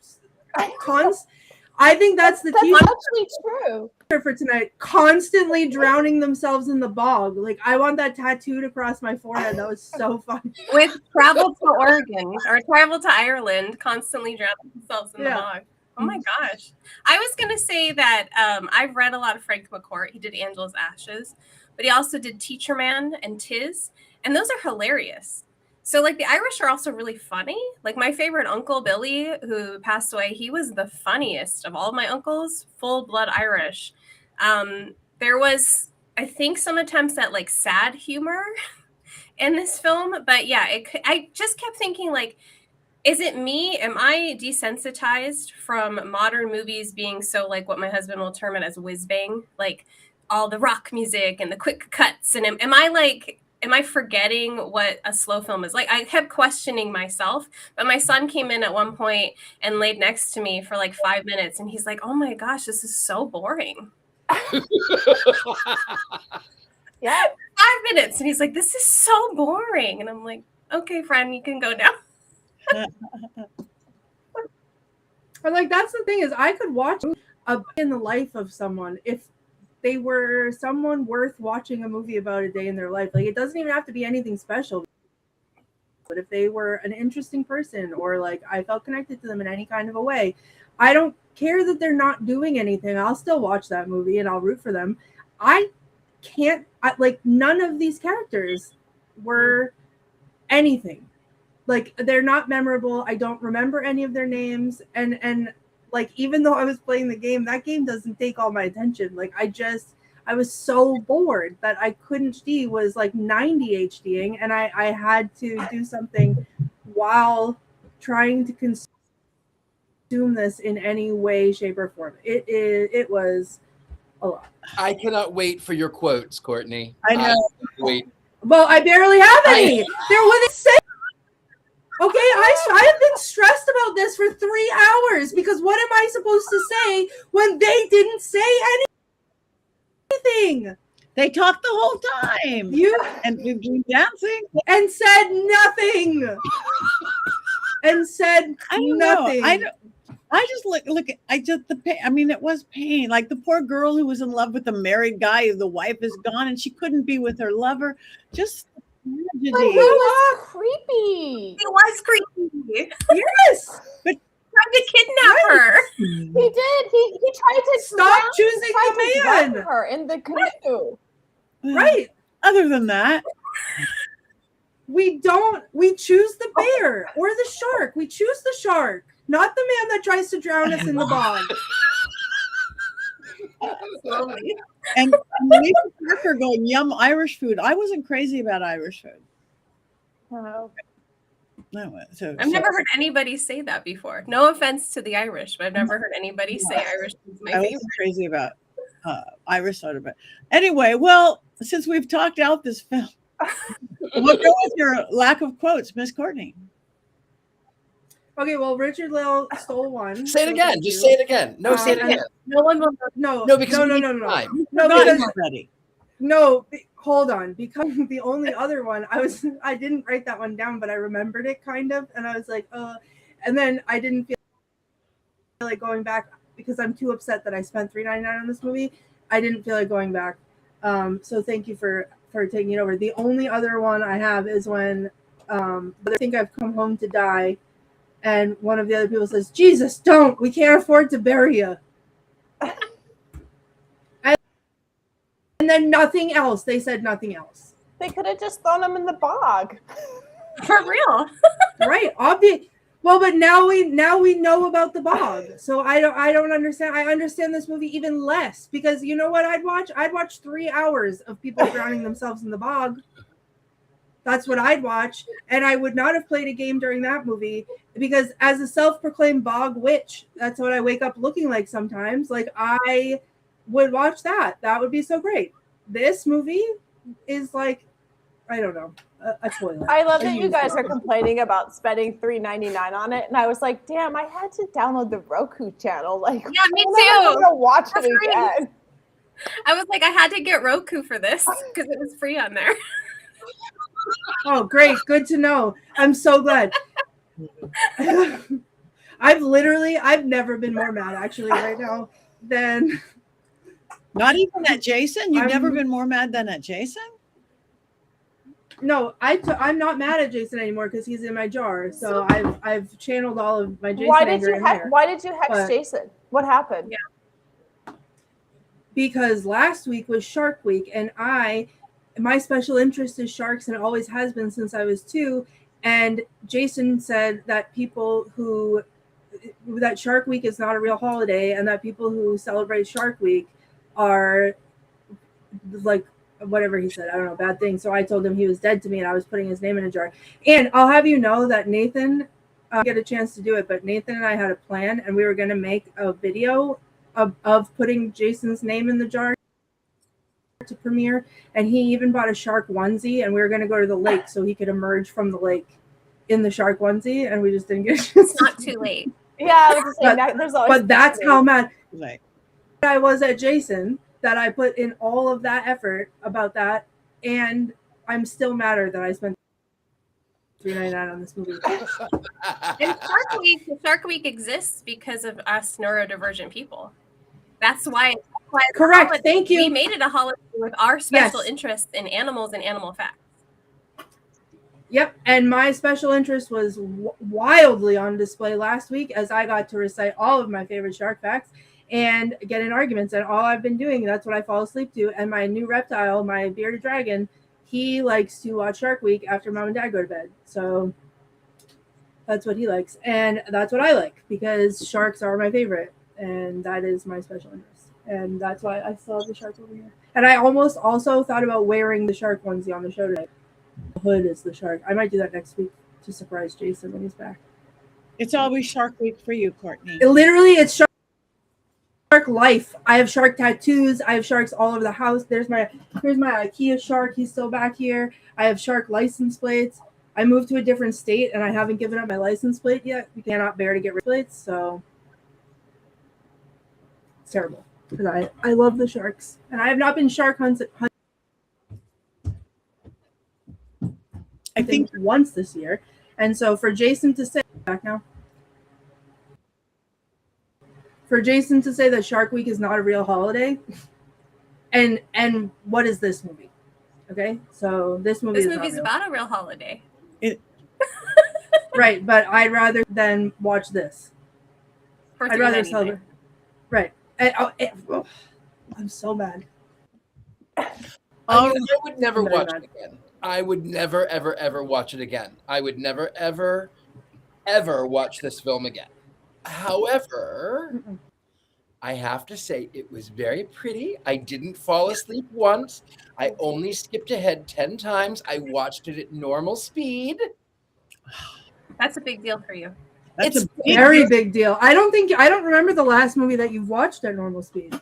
that's the That's key. actually true. for tonight, constantly drowning themselves in the bog. Like, I want that tattooed across my forehead. That was so fun. With travel to Oregon or travel to Ireland, constantly drowning themselves in the bog. Oh my gosh. I was going to say that I've read a lot of Frank McCourt. He did Angela's Ashes, but he also did Teacher Man and Tis, and those are hilarious. So, like, the Irish are also really funny. Like, my favorite uncle, Billy, who passed away, he was the funniest of all of my uncles, full-blood Irish. There was, I think, some attempts at, like, sad humor in this film. But, yeah, I just kept thinking, like, is it me? Am I desensitized from modern movies being so, like, what my husband will term it as whiz-bang? Like, all the rock music and the quick cuts. And am I forgetting what a slow film is? Like, I kept questioning myself, but my son came in at one point and laid next to me for like 5 minutes. And he's like, oh my gosh, this is so boring. Yeah. 5 minutes. And he's like, this is so boring. And I'm like, okay, friend, you can go now. But like, that's the thing, is I could watch a in the life of someone if they were someone worth watching a movie about a day in their life. Like, it doesn't even have to be anything special. But if they were an interesting person, or like I felt connected to them in any kind of a way, I don't care that they're not doing anything. I'll still watch that movie and I'll root for them. Like, none of these characters were anything. Like, they're not memorable. I don't remember any of their names. And like, even though I was playing the game, that game doesn't take all my attention. Like, I was so bored that I couldn't HD, was like 90 HDing, and I had to do something while trying to consume this in any way, shape, or form. It was a lot. I cannot wait for your quotes, Courtney. I know. Wait. Well, I barely have any. There wasn't say. Okay, I have been stressed about this for 3 hours, because what am I supposed to say when they didn't say anything? They talked the whole time. And you dancing and said nothing. And said nothing. I just look. The pain. I mean, it was pain. Like the poor girl who was in love with the married guy. The wife is gone, and she couldn't be with her lover. Just tragedy. It was creepy. It was creepy. Yes, but tried to kidnap her. He did. He tried to stop choosing the man. Her in the canoe. Right. Other than that, we choose the bear or the shark. We choose the shark, not the man that tries to drown us in the bog. Slowly. And Lisa Parker going, yum, Irish food. I wasn't crazy about Irish food. No. I've never heard anybody say that before. No offense to the Irish, but I've never heard anybody say Irish food is my favorite. I wasn't crazy about Irish soda, but anyway, well, since we've talked out this film, we'll go with your lack of quotes, Miss Courtney. Okay, well, Richard Lille stole one. Say it again. Just say it again. No, say it again. No one will. No, because no. Hold on. Because the only other one, I didn't write that one down, but I remembered it kind of, and I was like, and then I didn't feel like going back because I'm too upset that I spent $3.99 on this movie. I didn't feel like going back. So thank you for taking it over. The only other one I have is when I think I've come home to die. And one of the other people says, Jesus, don't. We can't afford to bury you. And then nothing else. They said nothing else. They could have just thrown him in the bog. For real. Right. Well, but now we know about the bog. So I don't understand. I understand this movie even less, because you know what I'd watch? I'd watch 3 hours of people drowning themselves in the bog. That's what I'd watch. And I would not have played a game during that movie, because as a self-proclaimed bog witch, that's what I wake up looking like sometimes. Like, I would watch that. That would be so great. This movie is like, I don't know, a toilet. I love that you guys are complaining about spending $3.99 on it. And I was like, damn, I had to download the Roku channel. Like, yeah, me too. I'm going to watch it again. I was like, I had to get Roku for this because it was free on there. Oh, great. Good to know. I'm so glad. I've never been more mad actually right now than Not even at Jason? You've never I'm- been more mad than at Jason? No, I'm not mad at Jason anymore because he's in my jar. So I've channeled all of my Jason Why did anger you in there. why did you hex But- Jason? What happened? Yeah. Because last week was Shark Week, and my special interest is sharks, and it always has been since I was 2. And Jason said that that Shark Week is not a real holiday, and that people who celebrate Shark Week are like whatever he said, I don't know, bad things. So I told him he was dead to me, and I was putting his name in a jar. And I'll have you know that Nathan get a chance to do it, but Nathan and I had a plan, and we were going to make a video of putting Jason's name in the jar to premiere. And he even bought a shark onesie, and we were going to go to the lake so he could emerge from the lake in the shark onesie, and we just didn't get a chance. It's not too late. Yeah, I was just saying that there's always. But that's how mad Right. I was at Jason that I put in all of that effort about that, and I'm still madder that I spent $3.99 on this movie. And Shark Week exists because of us neurodivergent people. That's why it's a Correct. holiday. Thank you. We made it a holiday with our special Yes. interests in animals and animal facts. Yep, and my special interest was wildly on display last week as I got to recite all of my favorite shark facts and get in arguments. And all I've been doing, that's what I fall asleep to. And my new reptile, my bearded dragon, he likes to watch Shark Week after mom and dad go to bed. So that's what he likes. And that's what I like because sharks are my favorite. And that is my special interest. And that's why I still have the shark over here. And I almost also thought about wearing the shark onesie on the show today. The hood is the shark. I might do that next week to surprise Jason when he's back. It's always Shark Week for you, Courtney. It's shark life. I have shark tattoos. I have sharks all over the house. Here's my IKEA shark. He's still back here. I have shark license plates. I moved to a different state and I haven't given up my license plate yet. We cannot bear to get rid of plates, so it's terrible. Because I love the sharks. And I have not been shark hunting I think once this year. And so for Jason to say back now. For Jason to say that Shark Week is not a real holiday. And what is this movie? Okay? So this movie This is movie's not real. about a real holiday. Right, but I'd rather than watch this. For I'd rather $3.99. celebrate. Right. I'm so mad. I would never Very watch bad. it again. I would never, ever, ever watch it again. I would never, ever, ever watch this film again. However, Mm-mm. I have to say it was very pretty. I didn't fall asleep once. I only skipped ahead 10 times. I watched it at normal speed. That's a big deal for you. that's It's a big Very deal. big deal. I don't remember the last movie that you've watched at normal speed.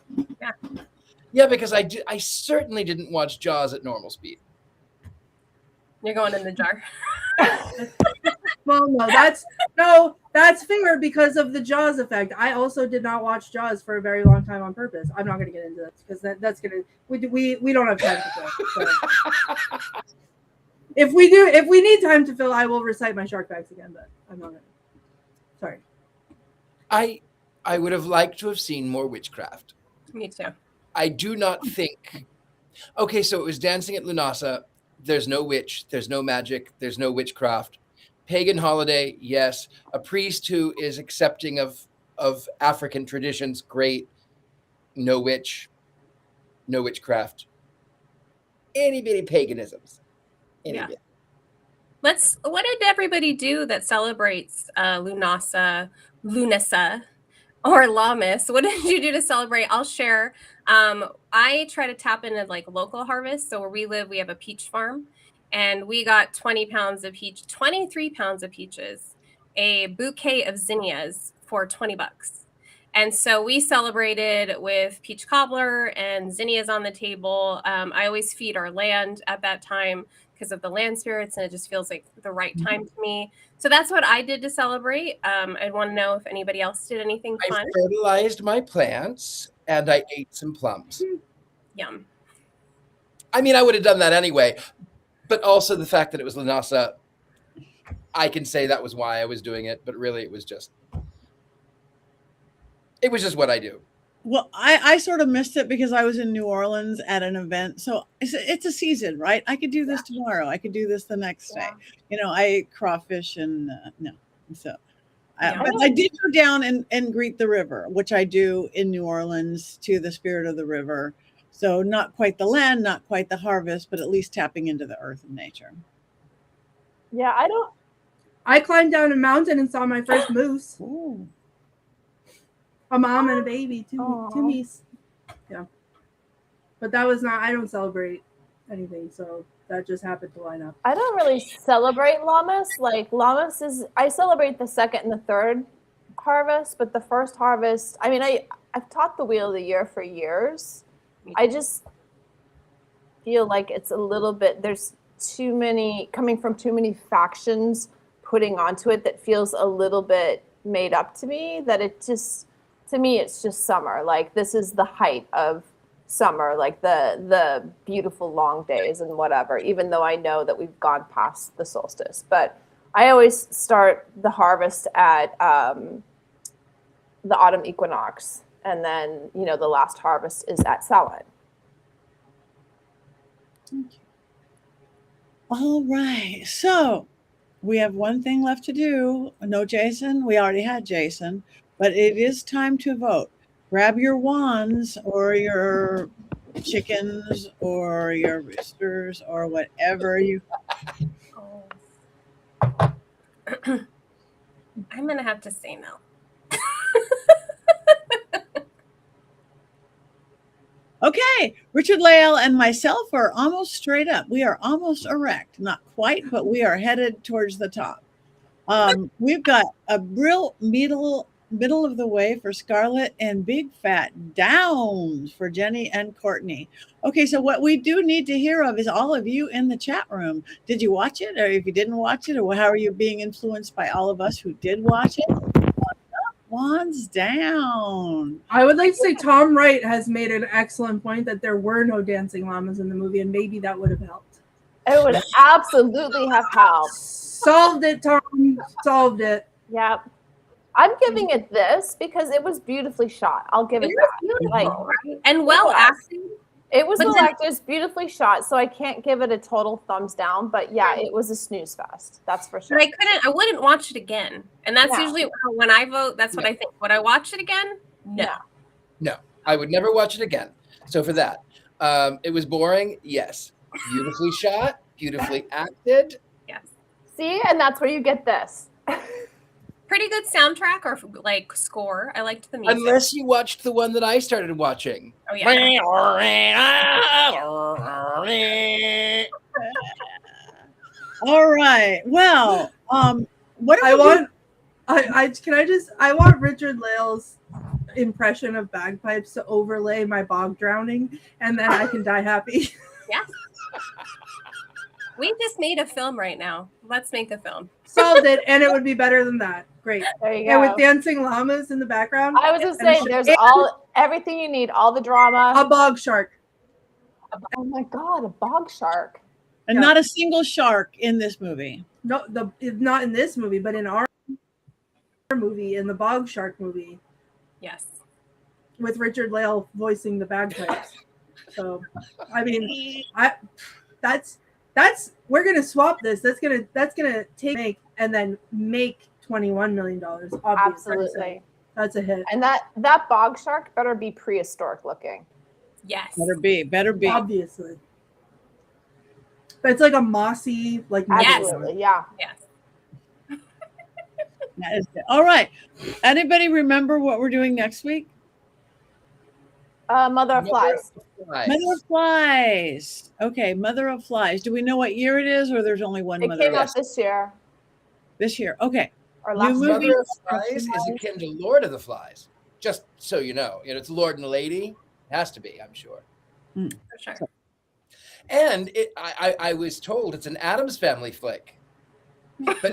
Yeah, because I certainly didn't watch Jaws at normal speed. You're going in the jar. Well, that's fair because of the Jaws effect. I also did not watch Jaws for a very long time on purpose. I'm not going to get into that because that's going to we don't have time to fill. So. If we need time to fill, I will recite my shark facts again, but I'm not going to. Sorry. I would have liked to have seen more witchcraft. Me too. I do not think. Okay, so it was dancing at Lughnasa. There's no witch. There's no magic. There's no witchcraft. Pagan holiday, yes. A priest who is accepting of African traditions, great. No witch. No witchcraft. Itty bitty paganisms. Itty Yeah. bitty. What did everybody do that celebrates Lughnasa, or Lammas? What did you do to celebrate? I'll share. I try to tap into like local harvest. So where we live, we have a peach farm, and we got 23 pounds of peaches, a bouquet of zinnias for $20. And so we celebrated with peach cobbler and zinnias on the table. I always feed our land at that time because of the land spirits, and it just feels like the right time to me. So that's what I did to celebrate. I'd want to know if anybody else did anything I fun. fertilized my plants and I ate some plums. Yum. I mean, I would have done that anyway, but also the fact that it was Lughnasa, I can say that was why I was doing it, but really it was just what I do. Well, I sort of missed it because I was in New Orleans at an event. So it's a season, right? I could do this tomorrow. I could do this the next day. I ate crawfish and no. So, Yeah. but I did go down and greet the river, which I do in New Orleans to the spirit of the river. So not quite the land, not quite the harvest, but at least tapping into the earth and nature. Yeah, I climbed down a mountain and saw my first moose. Ooh. A mom and a baby, two Aw. meese. Yeah. But that was not, I don't celebrate anything, so that just happened to line up. I don't really celebrate Lammas. Like Lammas I celebrate the second and the third harvest, but the first harvest, I mean, I've taught the Wheel of the Year for years. I just feel like it's a little bit, there's too many, coming from too many factions putting onto it that feels a little bit made up to me, that it just, to me, it's just summer. Like this is the height of summer, like the beautiful long days and whatever, even though I know that we've gone past the solstice. But I always start the harvest at the autumn equinox. And then, the last harvest is at Samhain. All right. So we have one thing left to do. No, Jason. We already had Jason, but it is time to vote. Grab your wands or your chickens or your roosters or whatever you. I'm going to have to say no. Okay, Richard Lael and myself are almost straight up. We are almost erect. Not quite, but we are headed towards the top. We've got a real middle of the way for Scarlett and big fat downs for Jenny and Courtney. Okay, so what we do need to hear of is all of you in the chat room. Did you watch it? Or if you didn't watch it, or how are you being influenced by all of us who did watch it? Wands down. I would like to say Tom Wright has made an excellent point that there were no dancing llamas in the movie, and maybe that would have helped. It would absolutely have helped. Solved it, Tom. Solved it. Yep. I'm giving it this because it was beautifully shot. I'll give it that. Like, and well acted. It was well acted. It was beautifully shot, so I can't give it a total thumbs down. But yeah, it was a snooze fest. That's for sure. But I wouldn't watch it again. And that's usually when I vote. That's what I think. Would I watch it again? No, I would never watch it again. So for that, it was boring. Yes, beautifully shot, beautifully acted. Yes. See, and that's where you get this. Pretty good soundtrack or like score. I liked the music. Unless you watched the one that I started watching. Oh yeah. All right. Well, what I want Richard Lael's impression of bagpipes to overlay my bog drowning, and then I can die happy. Yeah. We just made a film right now. Let's make a film. Solved it, and it would be better than that. Great. There you go. And with dancing llamas in the background. I was just saying, there's everything you need, all the drama. A bog shark. Oh my God, a bog shark. And not a single shark in this movie. No, not in this movie, but in our movie, in the bog shark movie. Yes. With Richard Lael voicing the bagpipes. So, I mean, we're gonna swap this. That's gonna make $21 million. Obviously. Absolutely. That's a hit. And that bog shark better be prehistoric looking. Yes. Better be. Obviously. But it's like a mossy, like absolutely, yeah. Yes. That is good. All right. Anybody remember what we're doing next week? Mother of Flies. Mother of Flies. Okay, Mother of Flies. Do we know what year it is, or there's only one? It Mother came of out this year. This year. Okay. Or last New year. movie. Mother of Flies is akin to Lord of the Flies. Just so you know, it's Lord and the Lady. It has to be, I'm sure. For sure. And I was told it's an Addams Family flick, but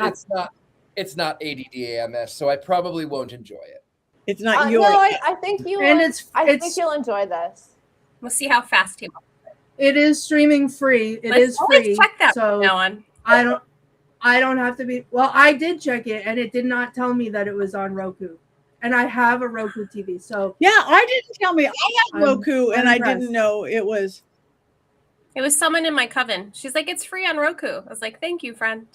it's not ADDAMS, so I probably won't enjoy it. It's not No, I think you. And I think you'll enjoy this. We'll see how fast he. It is streaming free. Let's free. check that so now on. I don't have to be. Well, I did check it, and it did not tell me that it was on Roku. And I have a Roku TV. So Yeah, I didn't tell me. I had Roku, and I impressed. didn't know it was. It was someone in my coven. She's like, it's free on Roku. I was like, thank you, friend.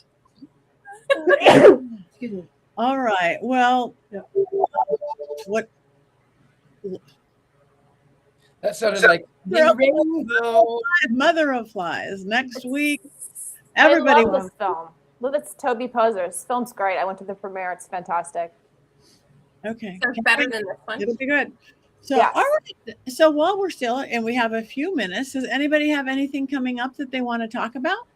Excuse me. All right. Well, Yeah. what? That sounded like Mother of Flies next week. I Everybody, love this film. Look, it's Toby Poser. This film's great. I went to the premiere. It's fantastic. okay, So it's better than this one. it'll be good. So, Yes. all right. So while we're still, and we have a few minutes, does anybody have anything coming up that they want to talk about?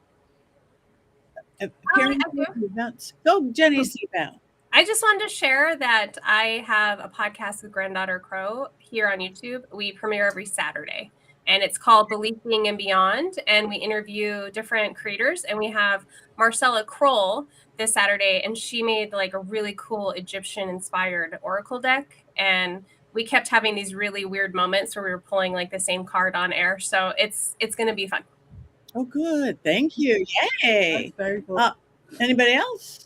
Events. Go, Jenny Seabound. I just wanted to share that I have a podcast with Granddaughter Crow here on YouTube. We premiere every Saturday, and it's called Believing and Beyond. And we interview different creators, and we have Marcella Kroll this Saturday, and she made like a really cool Egyptian-inspired oracle deck. And we kept having these really weird moments where we were pulling like the same card on air. So it's going to be fun. Oh, good. Thank you. Yay. That's very cool. Anybody else?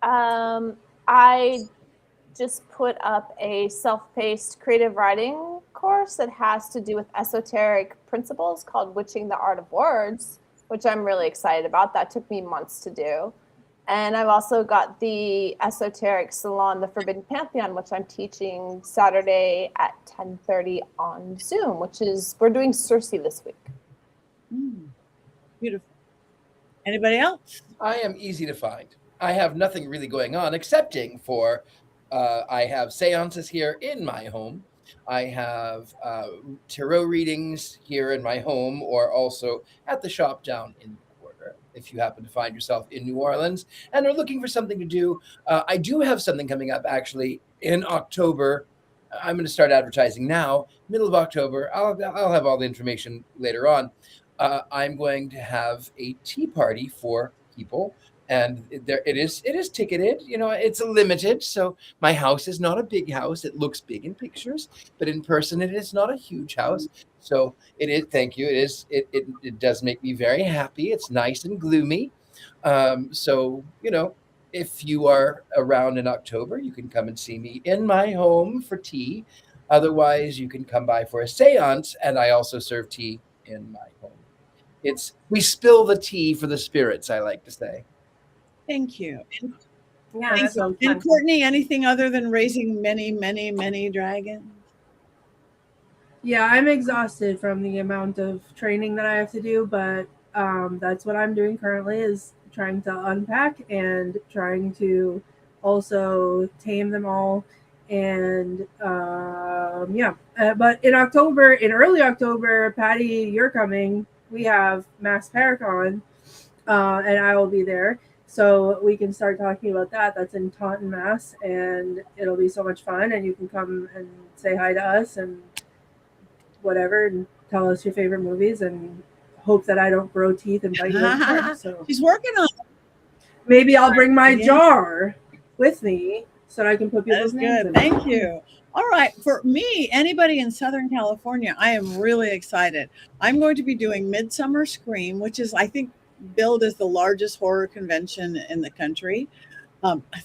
I just put up a self-paced creative writing course that has to do with esoteric principles called Witching the Art of Words, which I'm really excited about. That took me months to do. And I've also got the esoteric salon, The Forbidden Pantheon, which I'm teaching Saturday at 10:30 on Zoom, we're doing Circe this week. Beautiful. Anybody else? I am easy to find. I have nothing really going on excepting for I have seances here in my home. I have tarot readings here in my home, or also at the shop down in the quarter. If you happen to find yourself in New Orleans and are looking for something to do, I do have something coming up actually in October. I'm going to start advertising now, middle of October. I'll have all the information later on. I'm going to have a tea party for people. And it is ticketed, it's limited. So my house is not a big house. It looks big in pictures, but in person, it is not a huge house. So it is, thank you. It does make me very happy. It's nice and gloomy. So, if you are around in October, you can come and see me in my home for tea. Otherwise, you can come by for a seance, and I also serve tea in my home. We spill the tea for the spirits, I like to say. Thank you. Yeah, that's so And fun. Courtney, anything other than raising many, many, many dragons? Yeah, I'm exhausted from the amount of training that I have to do, but that's what I'm doing currently, is trying to unpack and trying to also tame them all. And but in early October, Patty, you're coming. We have Mass Paracon, and I will be there. So we can start talking about that. That's in Taunton, Mass, and it'll be so much fun. And you can come and say hi to us and whatever, and tell us your favorite movies, and hope that I don't grow teeth and bite you. So She's working on it. maybe I'll bring my Yeah. jar with me so that I can put That people's is names good. in. Thank you. All right. For me, anybody in Southern California, I am really excited. I'm going to be doing Midsummer Scream, which is, I think, billed as the largest horror convention in the country.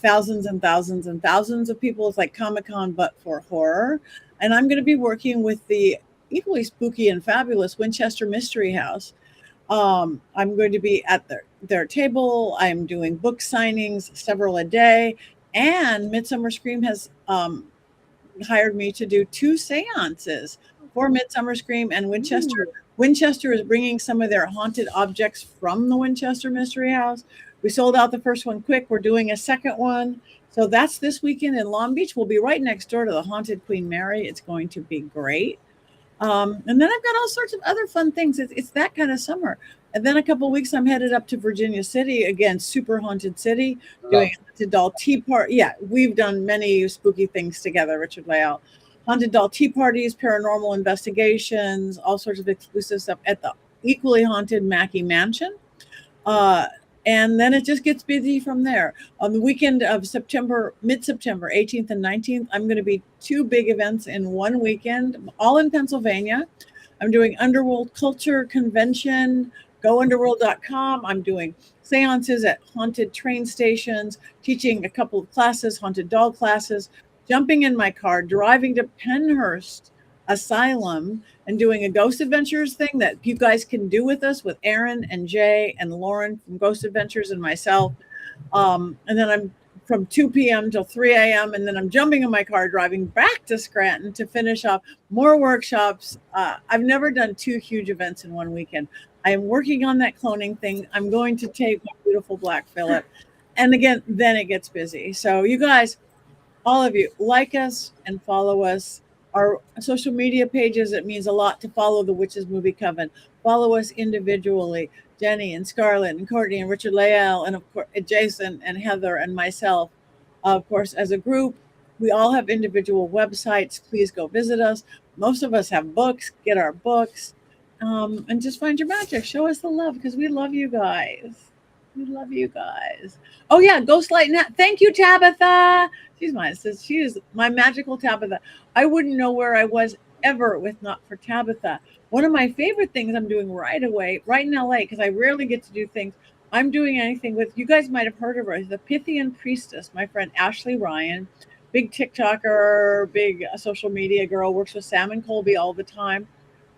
Thousands and thousands and thousands of people. It's like Comic-Con, but for horror. And I'm going to be working with the equally spooky and fabulous Winchester Mystery House. I'm going to be at their table. I'm doing book signings, several a day. And Midsummer Scream has hired me to do 2 seances for Midsummer Scream and Winchester. Winchester is bringing some of their haunted objects from the Winchester Mystery House. We sold out the first one quick. We're doing a second one. So that's this weekend in Long Beach. We'll be right next door to the Haunted Queen Mary. It's going to be great. And then I've got all sorts of other fun things. It's that kind of summer. And then a couple of weeks, I'm headed up to Virginia City, again, super haunted city, doing a Haunted Doll Tea Party. Yeah, we've done many spooky things together, Richard Layout. Haunted Doll Tea Parties, paranormal investigations, all sorts of exclusive stuff at the equally haunted Mackey Mansion. And then it just gets busy from there. On the weekend of mid-September, 18th and 19th, I'm going to be 2 big events in one weekend, all in Pennsylvania. I'm doing Underworld Culture Convention, gounderworld.com. I'm doing seances at haunted train stations, teaching a couple of classes, haunted doll classes, jumping in my car, driving to Penhurst Asylum and doing a Ghost Adventures thing that you guys can do with us with Aaron and Jay and Lauren from Ghost Adventures and myself. And then I'm from 2 p.m. till 3 a.m. And then I'm jumping in my car, driving back to Scranton to finish up more workshops. I've never done 2 huge events in one weekend. I am working on that cloning thing. I'm going to tape my beautiful Black Phillip. And again, then it gets busy. So you guys, all of you, like us and follow us. Our social media pages, it means a lot to follow the Witches Movie Coven. Follow us individually. Jenny and Scarlett and Courtney and Richard Lael and of course Jason and Heather and myself. Of course, as a group, we all have individual websites. Please go visit us. Most of us have books. Get our books. And just find your magic. Show us the love because we love you guys. We love you guys. Oh yeah, Ghostlight Nat. Thank you, Tabitha. She's mine. She is my magical Tabitha. I wouldn't know where I was ever with not for Tabitha. One of my favorite things I'm doing right away, right in LA, because I rarely get to do things. I'm doing anything with, you guys might have heard of her, the Pythian Priestess, my friend Ashley Ryan, big TikToker, big social media girl, works with Sam and Colby all the time.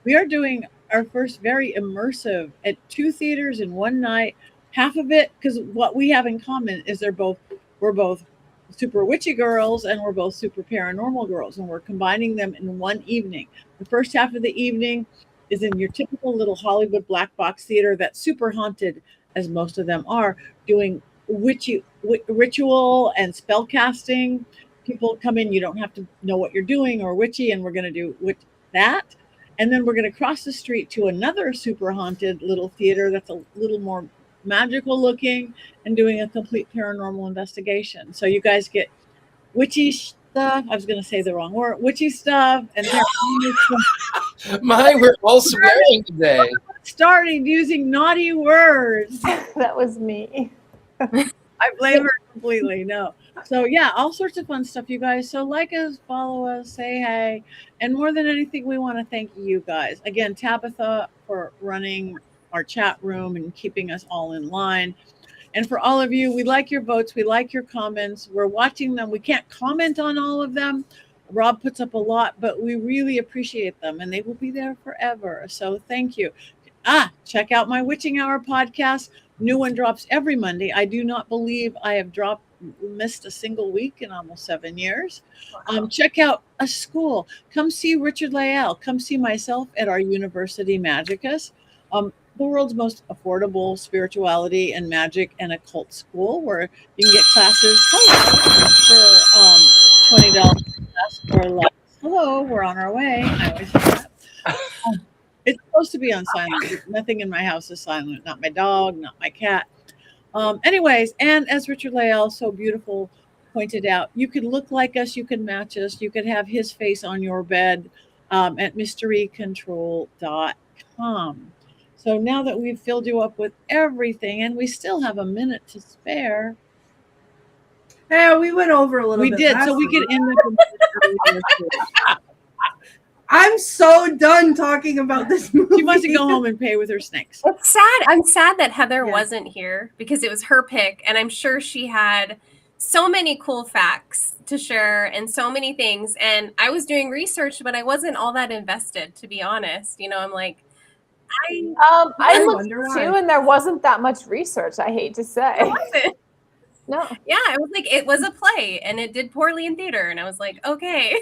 We are doing our first very immersive at 2 theaters in one night. Half of it, because what we have in common is we're both super witchy girls and we're both super paranormal girls, and we're combining them in one evening. The first half of the evening is in your typical little Hollywood black box theater that's super haunted, as most of them are, doing witchy ritual and spell casting. People come in, you don't have to know what you're doing or witchy, and we're going to do that. And then we're going to cross the street to another super haunted little theater that's a little more magical looking and doing a complete paranormal investigation. So you guys get witchy stuff. I was going to say the wrong word. Witchy stuff and We're all swearing today. Starting using naughty words. That was me. I blame her completely. No. So yeah, all sorts of fun stuff, you guys. So like us, follow us, say hey. And more than anything, we want to thank you guys. Again, Tabitha for running our chat room and keeping us all in line. And for all of you, we like your votes. We like your comments. We're watching them. We can't comment on all of them. Rob puts up a lot, but we really appreciate them and they will be there forever. So thank you. Check out my Witching Hour podcast. New one drops every Monday. I do not believe I have missed a single week in almost 7 years. Wow. Check out a school. Come see Richard Lael. Come see myself at our University Magicus. The world's most affordable spirituality and magic and occult school where you can get classes for $20 or less. Hello, we're on our way. I always say that. It's supposed to be on silent. Nothing in my house is silent. Not my dog, not my cat. Anyways, and as Richard Lael so beautiful pointed out, you can look like us, you can match us, you can have his face on your bed at mysterycontrol.com. So now that we've filled you up with everything and we still have a minute to spare. Yeah, we went over a little bit. We did, so we could end up. I'm so done talking about this movie. She wants to go home and pay with her snakes. It's sad. I'm sad that Heather wasn't here because it was her pick, and I'm sure she had so many cool facts to share and so many things. And I was doing research, but I wasn't all that invested, to be honest. You know, I'm like, I looked too, and there wasn't that much research. I hate to say. Was it? No. Yeah, it was like it was a play, and it did poorly in theater, and I was like, okay.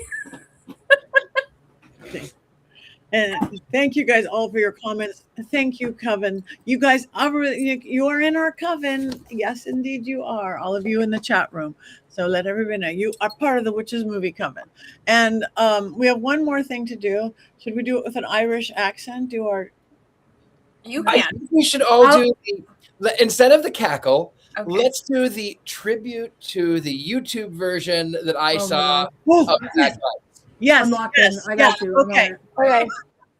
And thank you guys all for your comments. Thank you, Coven. You guys, you are in our Coven. Yes, indeed you are. All of you in the chat room. So let everybody know you are part of the Witches Movie Coven. And we have one more thing to do. Should we do it with an Irish accent? You I can. think we should all do instead of the cackle. Okay. Let's do the tribute to the YouTube version that I saw Oh, of Bagpipes. yes, I'm locked in. I got you. Okay. Okay.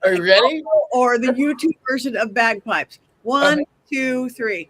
Are you ready? Or the YouTube version of Bagpipes. 1, 2, 3.